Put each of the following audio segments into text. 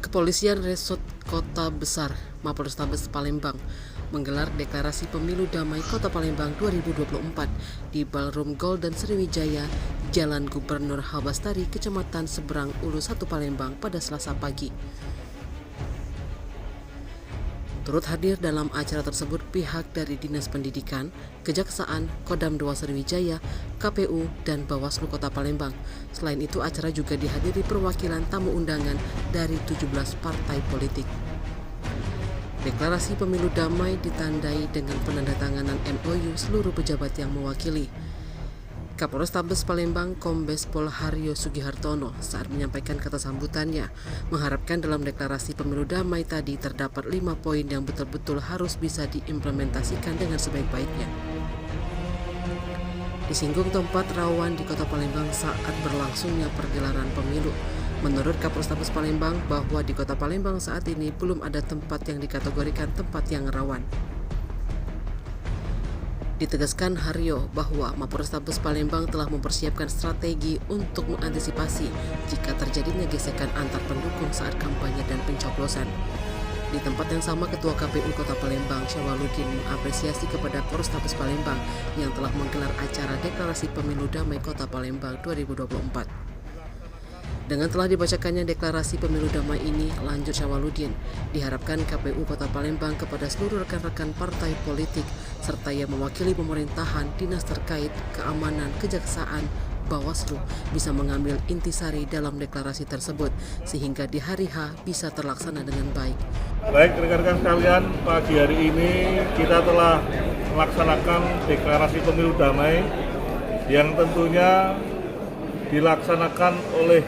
Kepolisian Resort Kota Besar Mapolrestabes Palembang menggelar deklarasi pemilu damai Kota Palembang 2024 di Ballroom Golden Sriwijaya, Jalan Gubernur Habastari, Kecamatan Seberang Ulu 1 Palembang pada Selasa pagi. Turut hadir dalam acara tersebut pihak dari Dinas Pendidikan, Kejaksaan, Kodam 2 Sriwijaya, KPU, dan Bawaslu Kota Palembang. Selain itu, acara juga dihadiri perwakilan tamu undangan dari 17 partai politik. Deklarasi pemilu damai ditandai dengan penandatanganan MOU seluruh pejabat yang mewakili. Kapolrestabes Palembang Kombes Pol Haryo Sugihartono saat menyampaikan kata sambutannya mengharapkan dalam deklarasi pemilu damai tadi terdapat 5 poin yang betul-betul harus bisa diimplementasikan dengan sebaik-baiknya. Disinggung tempat rawan di Kota Palembang saat berlangsungnya pergelaran pemilu. Menurut Kapolrestabes Palembang bahwa di Kota Palembang saat ini belum ada tempat yang dikategorikan tempat yang rawan. Ditegaskan Haryo bahwa Mapolrestabes Palembang telah mempersiapkan strategi untuk mengantisipasi jika terjadinya gesekan antar pendukung saat kampanye dan pencoblosan. Di tempat yang sama, Ketua KPU Kota Palembang Syawaludin mengapresiasi kepada Polrestabes Palembang yang telah menggelar acara deklarasi pemilu damai Kota Palembang 2024. Dengan telah dibacakannya deklarasi pemilu damai ini, lanjut Syawaludin, diharapkan KPU Kota Palembang kepada seluruh rekan-rekan partai politik serta yang mewakili pemerintahan, dinas terkait, keamanan, kejaksaan, Bawaslu bisa mengambil intisari dalam deklarasi tersebut sehingga di hari H bisa terlaksana dengan baik. Baik rekan-rekan sekalian, pagi hari ini kita telah melaksanakan deklarasi pemilu damai yang tentunya dilaksanakan oleh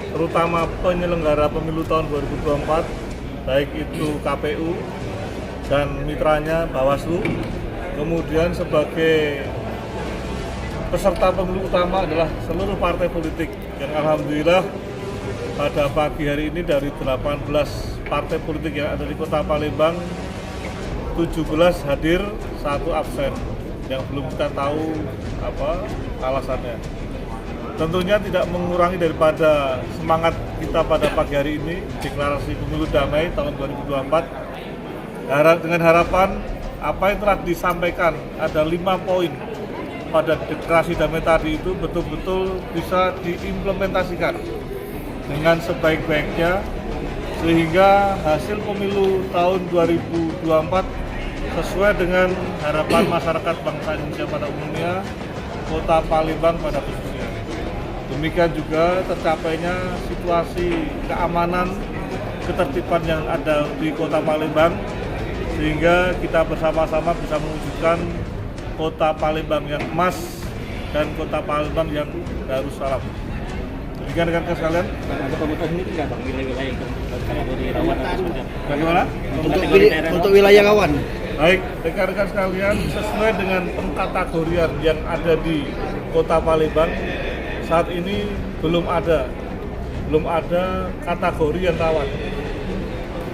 terutama penyelenggara pemilu tahun 2024, baik itu KPU dan mitranya Bawaslu. Kemudian sebagai peserta pemilu utama adalah seluruh partai politik yang alhamdulillah pada pagi hari ini dari 18 partai politik yang ada di Kota Palembang, 17 hadir, 1 absen yang belum kita tahu alasannya. Tentunya tidak mengurangi daripada semangat kita pada pagi hari ini, deklarasi pemilu damai tahun 2024. Dengan harapan apa yang telah disampaikan, ada 5 poin pada deklarasi damai tadi itu betul-betul bisa diimplementasikan dengan sebaik-baiknya, sehingga hasil pemilu tahun 2024 sesuai dengan harapan masyarakat bangsa Indonesia pada umumnya, Kota Palembang pada khususnya. Demikian juga tercapainya situasi keamanan, ketertiban yang ada di Kota Palembang, sehingga kita bersama-sama bisa mewujudkan Kota Palembang yang emas dan Kota Palembang yang Darussalam. Demikian rekan-rekan sekalian. Untuk pemutusan ini tidak bang, wilayah-wilayah kategori rawan atau seperti apa? Bagaimana? Untuk wilayah rawan. Baik, rekan-rekan sekalian, sesuai dengan pengkategorian yang ada di Kota Palembang, saat ini belum ada kategori yang rawan.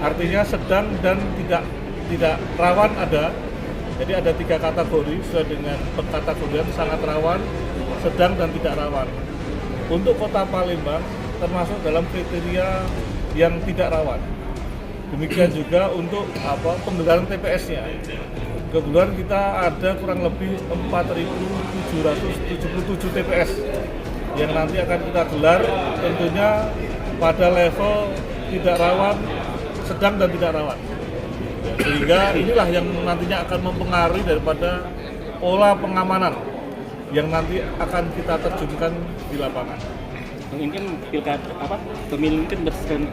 Artinya sedang dan tidak rawan ada. Jadi ada 3 kategori sesuai dengan pengkategorian, sangat rawan, sedang dan tidak rawan. Untuk Kota Palembang termasuk dalam kriteria yang tidak rawan. Demikian juga untuk penggelaran TPS-nya. Kebetulan kita ada kurang lebih 4.777 TPS yang nanti akan kita gelar, tentunya pada level tidak rawan, sedang dan tidak rawan. Sehingga inilah yang nantinya akan mempengaruhi daripada pola pengamanan yang nanti akan kita terjunkan di lapangan. Mungkin pemilu mungkin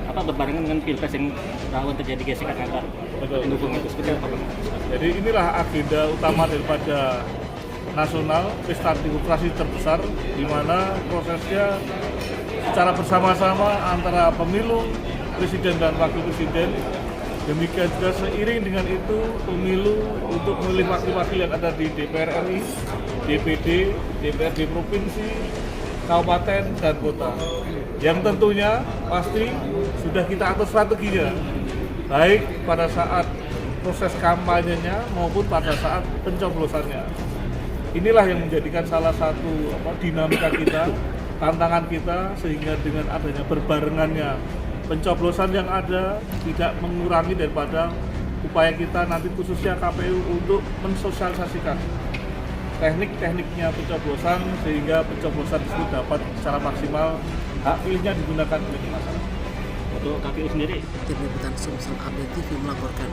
berbarengan dengan pilpres yang rawan terjadi gesekan antar pendukung itu seperti apa bang? Jadi inilah agenda utama daripada nasional, pesta demokrasi terbesar, di mana prosesnya secara bersama-sama antara pemilu presiden dan wakil presiden. Demikian juga seiring dengan itu pemilu untuk memilih wakil-wakil yang ada di DPR RI, DPD, DPRD provinsi, kabupaten dan kota. Yang tentunya pasti sudah kita atur strateginya, baik pada saat proses kampanyenya maupun pada saat pencoblosannya. Inilah yang menjadikan salah satu dinamika kita, tantangan kita, sehingga dengan adanya berbarengannya pencoblosan yang ada tidak mengurangi daripada upaya kita nanti khususnya KPU untuk mensosialisasikan teknik-tekniknya pencoblosan sehingga pencoblosan tersebut dapat secara maksimal hak pilihnya digunakan oleh masyarakat. Untuk KPU sendiri, Tim Liputan Sumsel Update TV melaporkan.